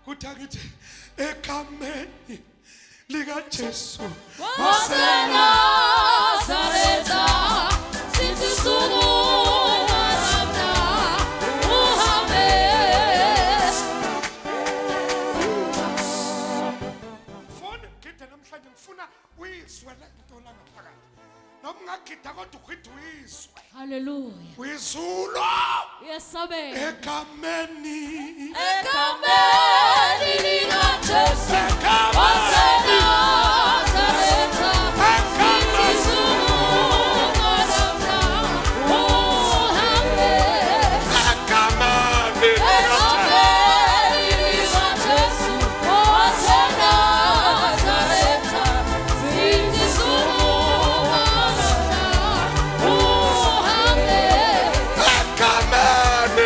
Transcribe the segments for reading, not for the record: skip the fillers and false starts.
Kutakithi egameni LikaJesu waseNazaretha sithi sukumarabna uhambe. Fona ngide namhlanje ngifuna uyizwe le nto la ngaphakathi. Noma ungagida kodwa ukhwida uyizwe. Hallelujah. Uyizulwa Yes, amen. egameni Egameni LikaJesu waseNazaretha sithi sukumarabna uhambe. egameni LikaJesu waseNazaretha sithi sukumarabna uhambe. egameni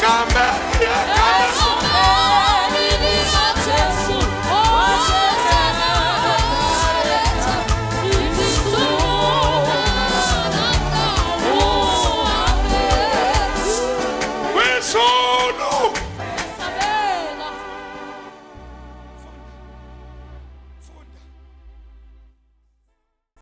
Come